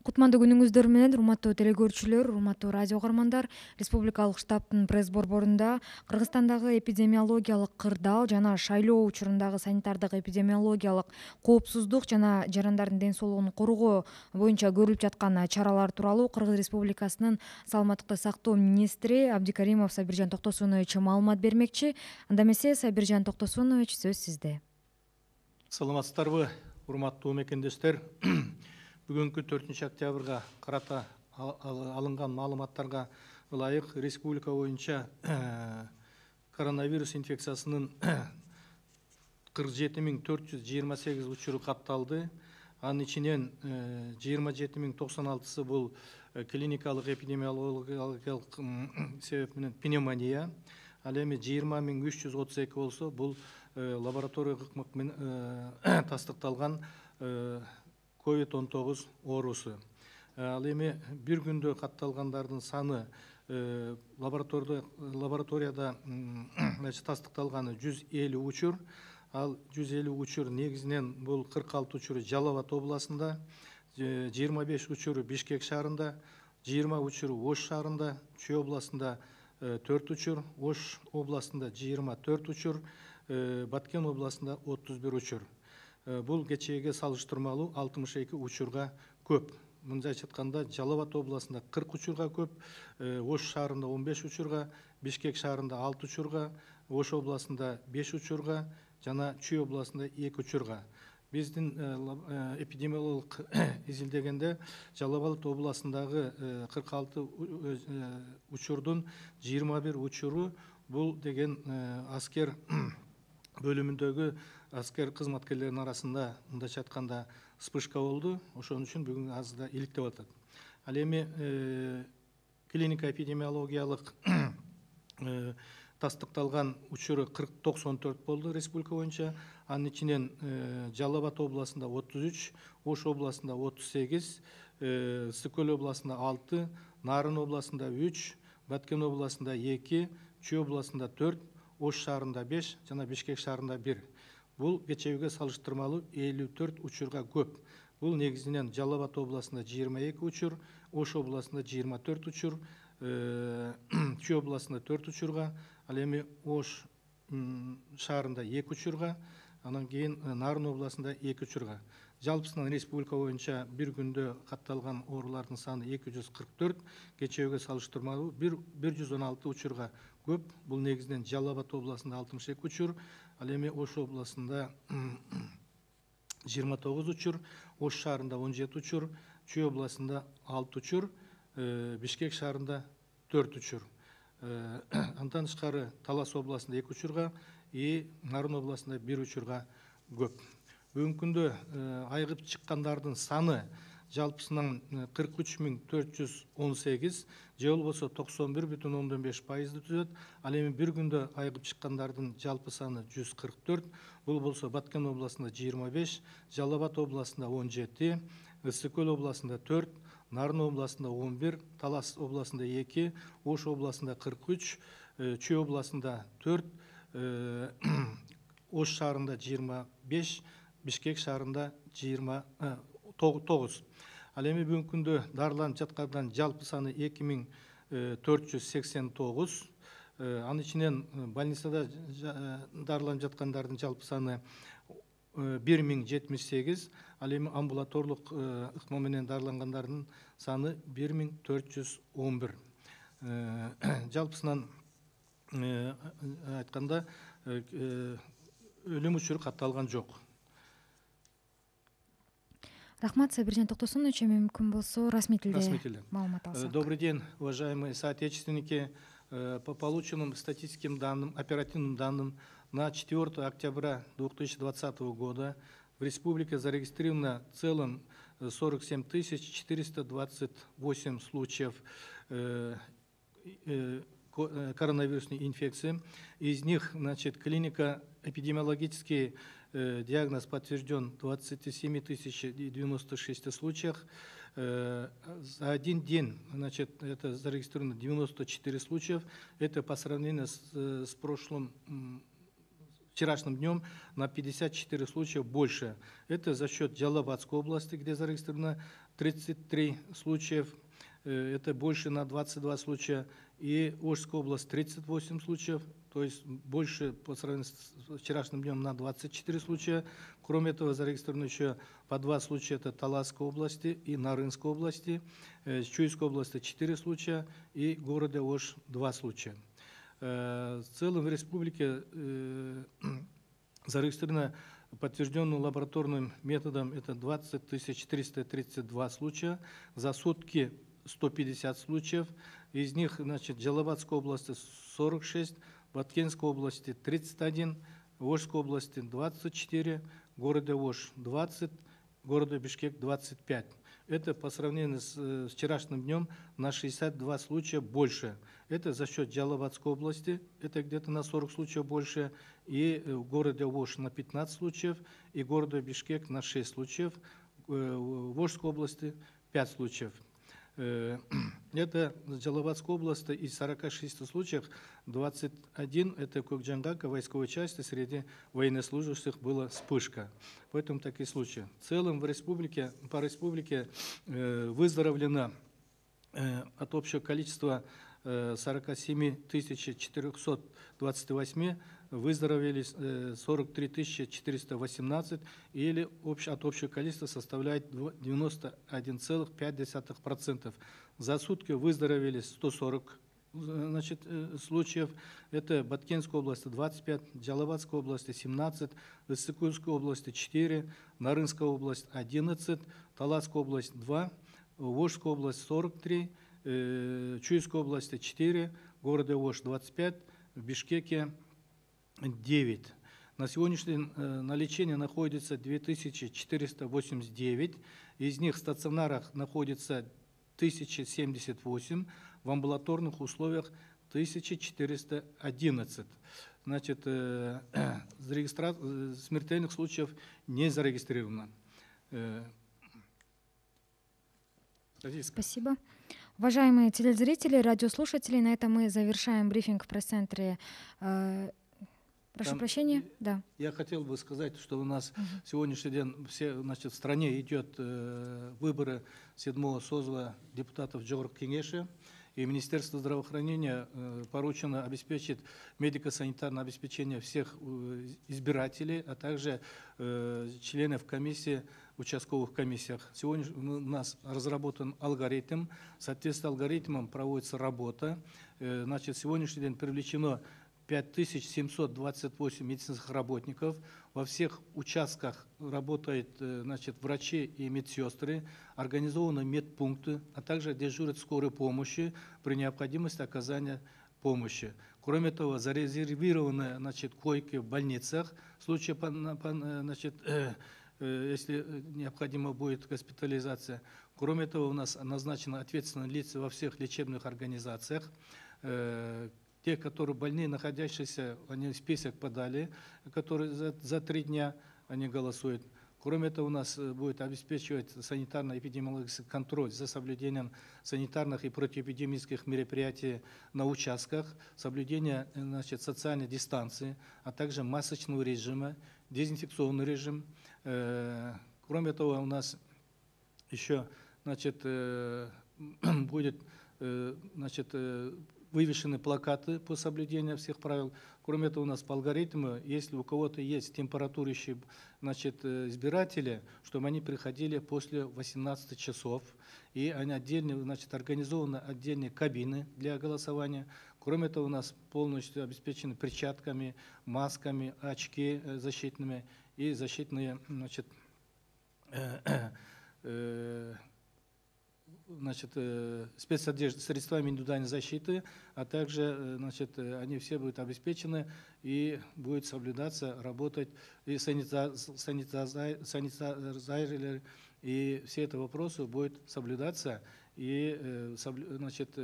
Кутмандуу күнүңүздөр менен, урматтуу телекөрүүчүлөр, урматтуу радио каармандар. Республикалык штабтын пресс-борборунда Кыргызстандагы эпидемиологиялык кырдаал жана шайлоо учурундагы санитардык эпидемиологиялык коопсуздук жана жарандардын ден соолугун коргоо боюнча көрүлүп жаткан чаралар тууралуу Кыргыз Республикасынын саламаттыкты сактоо министри Абдикаримов Сабиржан Токтосунович маалымат бермекчи. Анда эмесе, Сабиржан Токтосунович, сөз сизде. Саламатсыздарбы, урматтуу мекендештер. Бүгүнкү 4 октябрга карата алынган маалыматтарга ылайык республика боюнча коронавирус инфекциясынын 47.428 учуру катталды. Анын ичинен 27.096 бул клиникалык эпидемиологиялык себеп менен пневмония. Ал эми 20.332 болсо бул лабораториялык ыкмак менен тастыкталган COVID-19 оорусу. Ал эми бир күндө катталгандардын саны лабораторияда тастыкталганы 150 учур. Ал 150 учур негизинен бул 46 учуру Жалал Абад областында, 25 учуру Бишкек шаарында, 20 учуру Ош шаарында, Чүй областында 4 учур, Ош областында 24 учур, Баткен областында 31 учур. Бул кечээге салыштырмалуу 62 учурга көп. Мындайча айтканда, Жалал Абад областында 40 учурга көп, Ош шаарында 15 учурга, Бишкек шаарында 6 учурга, Ош областында 5 учурга, жана Чүй областында 2 учурга. Биздин эпидемиологиялык изилдегенде Жалал Абад областындагы 46 учурдун 21 учуру бул деген аскер бөлүмүндөгү аскер кызматкерлеринин арасында мындайча айтканда вспышка болду. Ошон үчүн бүгүн азыр да иликтеп атат. Ал эми клиника эпидемиологиялык тастыкталган учуру 94 болду республика боюнча. Анын ичинен Жалал Абад областында 33, Ош областында 38, Ысык-Көл областында 6, Нарын областында 3, Баткен областында 2, Чүй областында 4, Ош шаарында 5 жана Бишкек шаарында 1. Бул кечээге салыштырмалуу 54 учурга көп. Бул негизинен Жалал Абад областында 22 учур, Ош областында 24 учур, Чүй областында 4 учурга, ал эми Ош шаарында 2 учурга, анан кийин Нарын областында 2 учурга. Жалпысынан республика боюнча бир күндө катталган оорулардын саны 244, кечээге салыштырмалуу 116 учурга көп. Бул негизинен Жалал Абад областында 62 учур, ал эми Ош областында 29 учур, Ош шаарында 17 учур, Чүй областында 6 учур, Бишкек шаарында 4 учур. Андан тышкары Талас областында 2 учурга и Нарын областында 1 учурга көп. Бүгүнкү күндө айыгып чыккандардын саны жалпысынан 43.418, же болбосо 91,5%-ды түзөт. Ал эми бир күндө айыгып чыккандардын жалпы саны 144. Бул болсо Баткен областында 25, Жалал Абад областында 17, Ысык-Көл областында 4, Нарын областында 11, Талас областында 2, Ош областында 43, Чүй областында 4, Ош шаарында 25, Бишкек шаарында 29. Ал эми бүгүнкү күндө дарыланып жаткандан жалпы саны 2489. Анын ичинен больницада дарыланып жаткандардын жалпы саны 1078. Ал эми амбулаторлук ыкма менен дарылангандардын саны 1411. Жалпысынан айтканда өлүм учуру катталган жок. Рахмат, Сабиржан Токтосунович. Мүмкүн болсо расмий тилде маалымат алсак. Добрый день, уважаемые соотечественники. По полученным статистическим данным, оперативным данным, на 4 октября 2020 года в республике зарегистрировано в целом 47 428 случаев коронавирусной инфекции. Из них, значит, клиника эпидемиологический диагноз подтвержден в 27 096 случаях. За один день, значит, это зарегистрировано 94 случаев. Это по сравнению с прошлым вчерашним днем на 54 случая больше. Это за счет Жалал-Абадской области, где зарегистрировано 33 случаев, это больше на 22 случая, и Ожская область 38 случаев, то есть больше по сравнению с вчерашним днем на 24 случая. Кроме этого, зарегистрировано еще по 2 случая, это Таласской области и Нарынской области, Чуйской области 4 случая и города Ош 2 случая. В целом в республике зарегистрировано подтвержденным лабораторным методом это 20 432 случая, за сутки 150 случаев, из них, значит, Жалаватской области 46, Баткенской области 31, Ожской области 24, города Ош 20, города Бишкек 25. Это по сравнению с вчерашним днем на 62 случая больше. Это за счет Жалаватской области, это где-то на 40 случаев больше, и в городе Ош на 15 случаев, и города Бишкек на 6 случаев, в Ожской области 5 случаев. Это Жалаватской области из 46 случаев 21 это Кокджангака, войсковой части, среди военнослужащих была вспышка. Поэтому такие случаи. В целом по республике выздоровлено от общего количества 47 428, выздоровели 43 418, или от общего количества составляет 91,5%. За сутки выздоровели 140 случаев. Это Баткенской области 25, Жалаватской области 17, Иссыкульской области 4, Нарынская область 11, Таласская область 2, Ожская область 43, Чуйской области 4, города Ош 25, в Бишкеке 9. На сегодняшний день на лечении находится 2489, из них в стационарах находится 1078, в амбулаторных условиях 1411. Значит, смертельных случаев не зарегистрировано. Спасибо. Уважаемые телезрители, радиослушатели, на этом мы завершаем брифинг в пресс-центре. Прошу прощения. Да. Я хотел бы сказать, что у нас сегодняшний день в стране идет выборы 7-го созыва депутатов Джогорок Кеңеши, и Министерство здравоохранения поручено обеспечить медико-санитарное обеспечение всех избирателей, а также членов комиссии, участковых комиссиях. Сегодня у нас разработан алгоритм, соответственно алгоритмам проводится работа. Значит, сегодняшний день привлечено 5728 медицинских работников. Во всех участках работают, значит, врачи и медсестры, организованы медпункты, а также дежурят скорой помощи при необходимости оказания помощи. Кроме того, зарезервированы, значит, койки в больницах. В случае, значит, если необходима будет госпитализация. Кроме того, у нас назначены ответственные лица во всех лечебных организациях. Те, которые больные, находящиеся, они список подали, которые за 3 дня они голосуют. Кроме этого, у нас будет обеспечивать санитарно-эпидемиологический контроль за соблюдением санитарных и противоэпидемических мероприятий на участках, соблюдение, значит, социальной дистанции, а также масочного режима, дезинфекционный режим. Кроме того, у нас еще, значит, будет, значит, вывешены плакаты по соблюдению всех правил. Кроме этого, у нас по алгоритму, если у кого-то есть температурящие, значит, избиратели, чтобы они приходили после 18 часов, и они отдельно, значит, организованы отдельные кабины для голосования. Кроме этого, у нас полностью обеспечены перчатками, масками, очки защитными и защитные, значит, значит, спецодежды, средствами индивидуальной защиты, а также, значит, они все будут обеспечены и будет соблюдаться, работать и санитайзеры, и все эти вопросы будут соблюдаться, и, значит,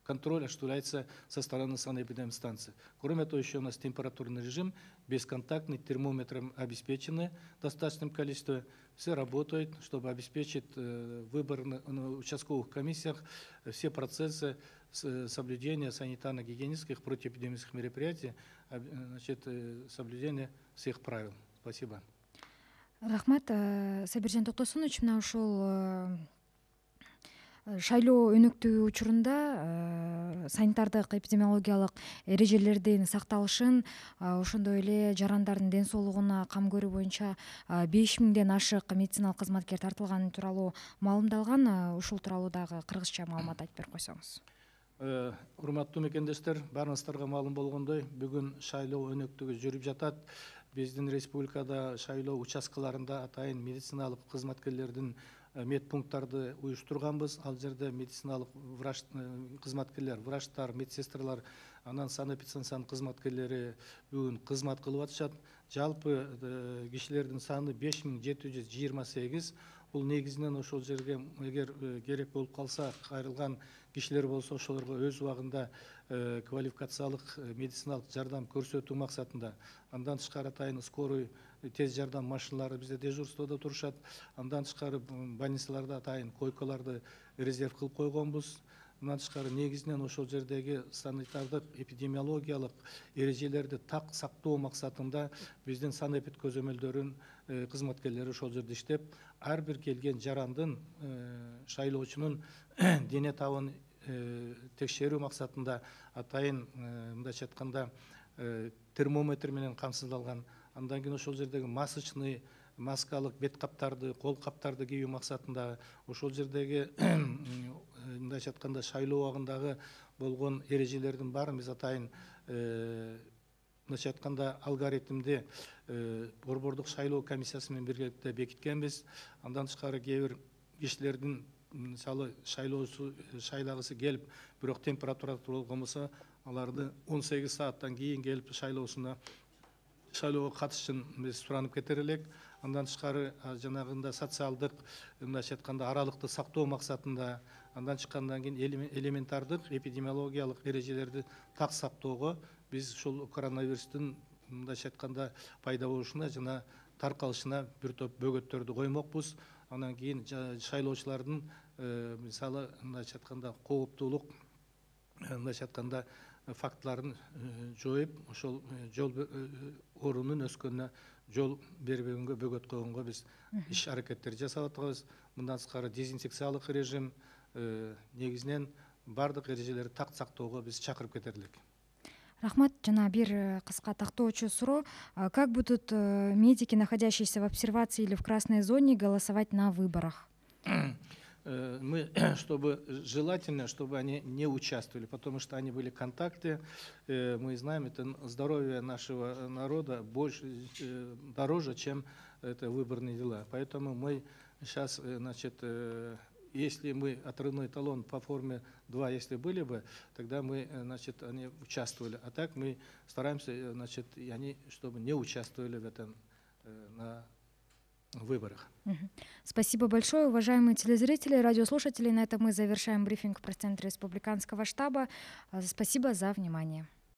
контроль осуществляется со стороны санэпидемстанции. Кроме того, еще у нас температурный режим, бесконтактный, термометром обеспечены в достаточном количестве. Все работают, чтобы обеспечить выбор на участковых комиссиях, все процессы соблюдения санитарно-гигиенических противоэпидемических мероприятий, значит, соблюдения всех правил. Спасибо. Рахмат, Сабиржан Токтосунович, мына ушул шайлоо өнөктүгү учурунда санитардык эпидемиологиялык эрежелердин сакталышын, ошондой эле жарандардын ден соолугуна кам көрүү боюнча 5000ден ашык медициналык кызматкер тартылганы тууралуу маалымдалган. Ушул тууралуу дагы кыргызча маалымат айтып берип койсоңуз. Урматтуу мекендештер, баарыңыздарга маалым болгондой, бүгүн шайлоо өнөктүгү жүрүп жатат. Биздин республикада шайлоо участкаларында атайын медициналык кызматкерлердин медпункттарды уюштурганбыз. Ал жерде медициналык кызматкерлер, врачтар, медсестралар, анан санэпидстанциянын кызматкерлери бүгүн кызмат кылып атышат. Жалпы кишилердин саны 5728. Бул негизинен ошол жерге эгер керек болуп калса, кайрылган кишилер болсо, ошолорго өз убагында квалификациялык медициналык жардам көрсөтүү максатында. Андан тышкары атайын скорый тез жардам машиналары бизде дежурствода турушат. Андан тышкары больницаларда атайын койкаларды резерв кылып койгонбуз. Андан тышкары негизинен ошол жердеги санитардык эпидемиологиялык эрежелерди так сактоо максатында биздин санэпид көзөмөлдөрүн кызматкерлери ошол жерде иштеп, ар бир келген жарандын шайлоочунун дене табын текшерүү максатында атайын мындайча айтканда термометр менен камсыздалган. Андан кийин ошол жердеги масочный, маскалык бет каптарды, кол каптарды кийүү максатында, ошол жердеги мындайча айтканда шайлоо убагындагы болгон эрежелердин баарын биз атайын мындайча айтканда алгоритмди борбордук шайлоо комиссиясы менен биргеликте бекиткенбиз. Андан тышкары кээ бир кишилердин мисалы шайлагысы келип, бирок температура болгон болсо, аларды 18 сааттан кийин келип шайлоого катышын биз суранып кетер элек. Андан тышкары жанагында социалдык, мындайча айтканда аралыкты сактоо максатында, андан чыккандан кийин элементардык эпидемиологиялык эрежелерди так сактоого биз ушул коронавирустун мындайча айтканда пайда болушуна жана таркалышына бир топ бөгөттөрдү коймокпуз. Анан кийин шайлоочулардын мисалы мындайча айтканда кооптуулук мындайча айтканда фактыларын жоюп, ошол жол орунун өскөнүнө жол бербегенге, бөгөт койгонго биз иш аракеттерди жасап атабыз. Мындан тышкары дезинфекциялык режим, негизинен бардык эрежелерди так сактоого биз чакырып кетер элек. Рахмат, жана бир кыска тактоочу суроо. Как будут медики, находящиеся в обсервации или в красной зоне, голосовать на выборах? Мы, чтобы желательно, чтобы они не участвовали, потому что они были в контакте. Мы знаем, это здоровье нашего народа больше, дороже, чем это выборные дела. Поэтому мы сейчас, значит, если мы отрывной талон по форме 2, если были бы, тогда мы, значит, они участвовали. А так мы стараемся, значит, и они, чтобы не участвовали в этом на выборах. Спасибо большое, уважаемые телезрители, радиослушатели. На этом мы завершаем брифинг в пресс-центре республиканского штаба. Спасибо за внимание.